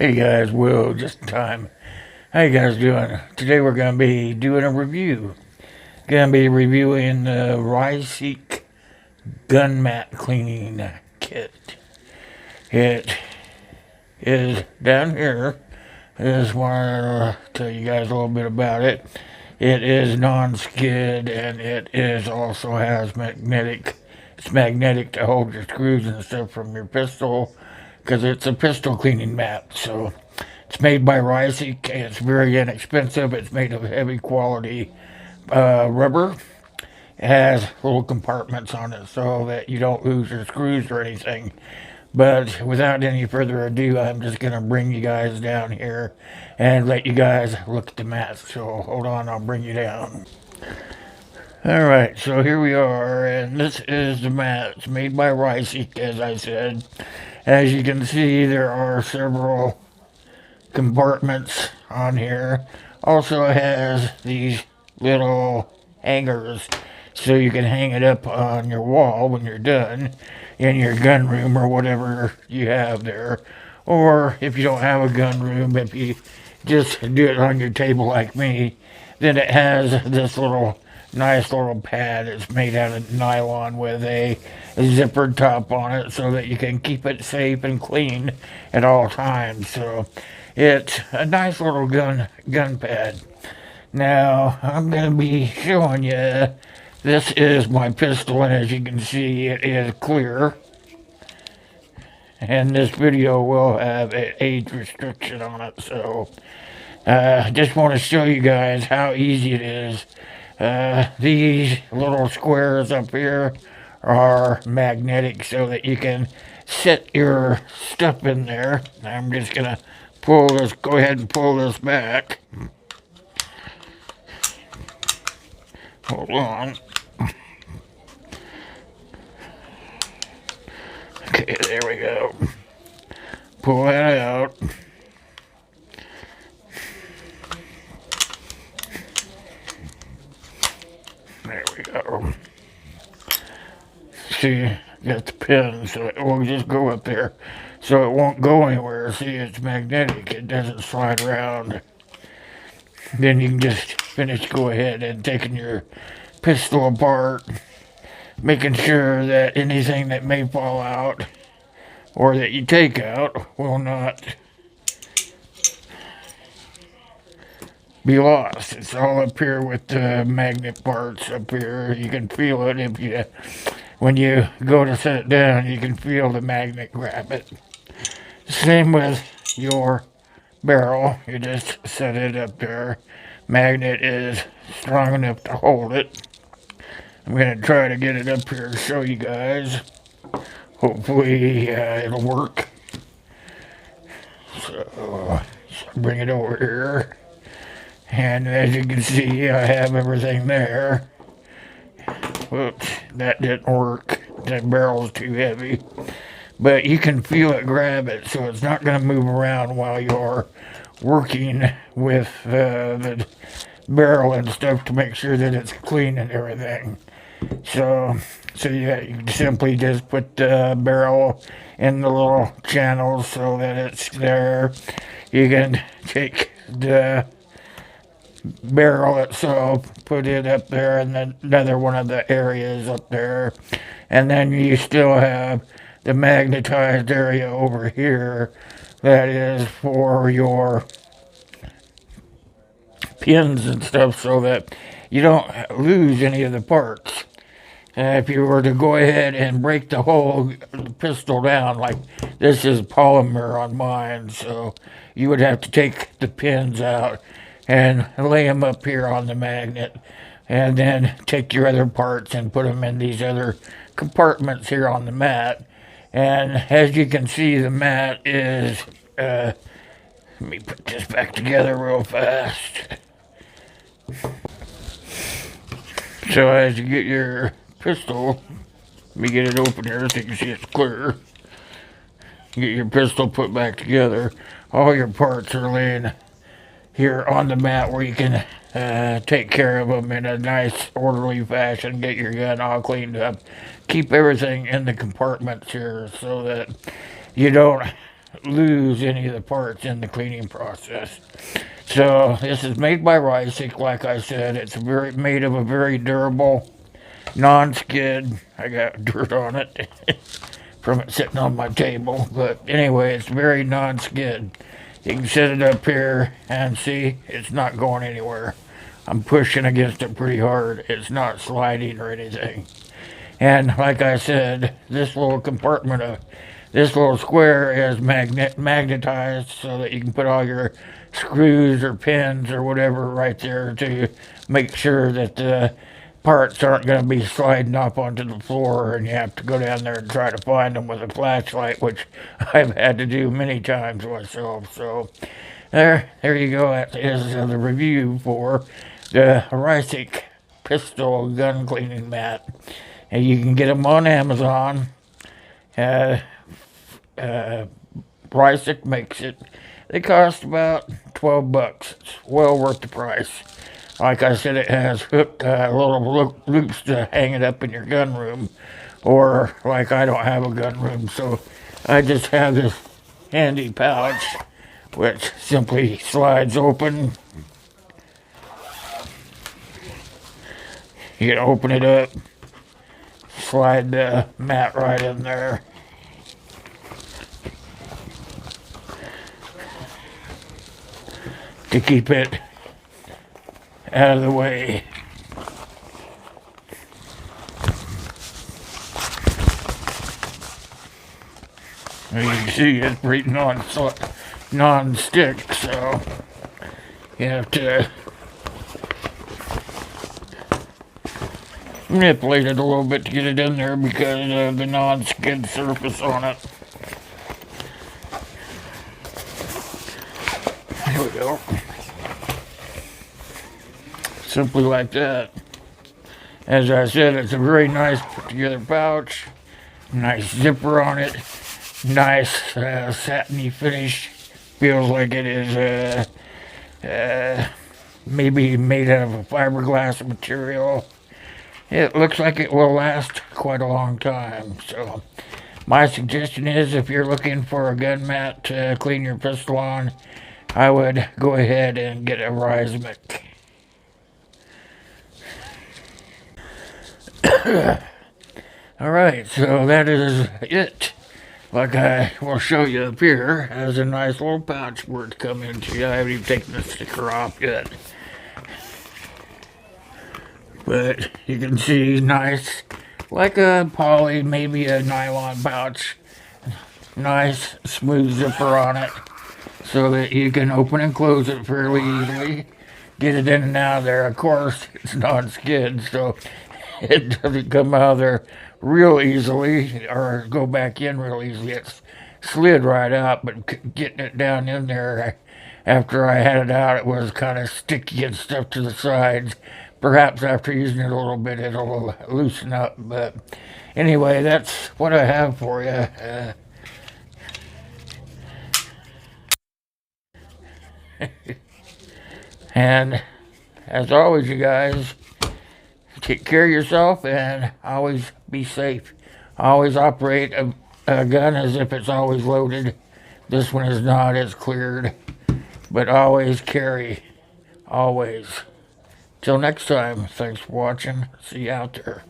Hey guys, Will, just in time. How you guys doing? Today we're going to be doing a review. Going to be reviewing the Raiseek gun mat cleaning kit. It is down here. I just want to tell you guys a little bit about it. It is non-skid and it is also has magnetic. It's magnetic to hold your screws and stuff from your pistol because it's a pistol cleaning mat. So it's made by Raiseek. It's very inexpensive. It's made of heavy quality rubber. It has little compartments on it so that you don't lose your screws or anything. But without any further ado, I'm just going to bring you guys down here and let you guys look at the mat. So hold on, I'll bring you down. Alright, so here we are, and this is the mat. It's made by Raiseek, as I said. As you can see, there are several compartments on here. Also it has these little hangers so you can hang it up on your wall when you're done in your gun room or whatever you have there. Or if you don't have a gun room, if you just do it on your table like me, then it has this nice little pad. It's made out of nylon with a zippered top on it so that you can keep it safe and clean at all times. So it's a nice little gun pad. Now I'm going to be showing you, this is my pistol, and as you can see it is clear. And this video will have an age restriction on it, so I just want to show you guys how easy it is. These little squares up here are magnetic so that you can set your stuff in there. I'm just going to go ahead and pull this back. Hold on. Okay, there we go. Pull that out. There we go. See, got the pin, so it will just go up there. So it won't go anywhere. See, it's magnetic. It doesn't slide around. Then you can just go ahead and taking your pistol apart, making sure that anything that may fall out or that you take out will not be lost. It's all up here with the magnet parts up here. You can feel it when you go to set it down, you can feel the magnet grab it. Same with your barrel. You just set it up there. Magnet is strong enough to hold it. I'm going to try to get it up here to show you guys. Hopefully it'll work. So bring it over here. And as you can see, I have everything there. Whoops, that didn't work. That barrel's too heavy. But you can feel it grab it, so it's not going to move around while you're working with the barrel and stuff to make sure that it's clean and everything. So yeah, you can simply just put the barrel in the little channels so that it's there. You can take the barrel itself, put it up there, and then another one of the areas up there, and then you still have the magnetized area over here that is for your pins and stuff so that you don't lose any of the parts. If you were to go ahead and break the whole pistol down, like this is polymer on mine, so you would have to take the pins out and lay them up here on the magnet, and then take your other parts and put them in these other compartments here on the mat. And as you can see, the mat is, let me put this back together real fast. So as you get your pistol, let me get it open here so you can see it's clear. Get your pistol put back together. All your parts are laying here on the mat where you can take care of them in a nice orderly fashion, get your gun all cleaned up, keep everything in the compartments here so that you don't lose any of the parts in the cleaning process. So this is made by Raiseek. Like I said, it's made of a very durable non-skid. I got dirt on it from it sitting on my table, but anyway, it's very non-skid. You can set it up here and see it's not going anywhere. I'm pushing against it pretty hard. It's not sliding or anything. And like I said, this little compartment of this little square is magnetized so that you can put all your screws or pins or whatever right there to make sure that the parts aren't going to be sliding up onto the floor and you have to go down there and try to find them with a flashlight, which I've had to do many times myself. So there you go. That is the review for the Raiseek pistol gun cleaning mat. And you can get them on Amazon. Raiseek makes it. They cost about $12. It's well worth the price. Like I said, it has hook little loops to hang it up in your gun room. Or like I don't have a gun room, so I just have this handy pouch which simply slides open. You can open it up, slide the mat right in there. To keep it out of the way. As you can see, it's pretty non-stick, so you have to manipulate it a little bit to get it in there because of the non-skid surface on it. There we go. Simply like that. As I said, it's a very nice put together pouch. Nice zipper on it. Nice satiny finish. Feels like it is maybe made out of a fiberglass material. It looks like it will last quite a long time. So my suggestion is if you're looking for a gun mat to clean your pistol on, I would go ahead and get a Raiseek. Alright, so that is it. Like I will show you up here, has a nice little pouch where it come into. I haven't even taken the sticker off yet. But you can see nice, like a poly, maybe a nylon pouch. Nice smooth zipper on it so that you can open and close it fairly easily. Get it in and out of there. Of course, it's non-skid, so it doesn't come out of there real easily or go back in real easily. It's slid right out, but getting it down in there after I had it out, it was kind of sticky and stuff to the sides. Perhaps after using it a little bit, it'll loosen up. But anyway, that's what I have for you. And as always, you guys, take care of yourself and always be safe. Always operate a gun as if it's always loaded. This one is not, it's cleared. But always carry. Always. Till next time, thanks for watching. See you out there.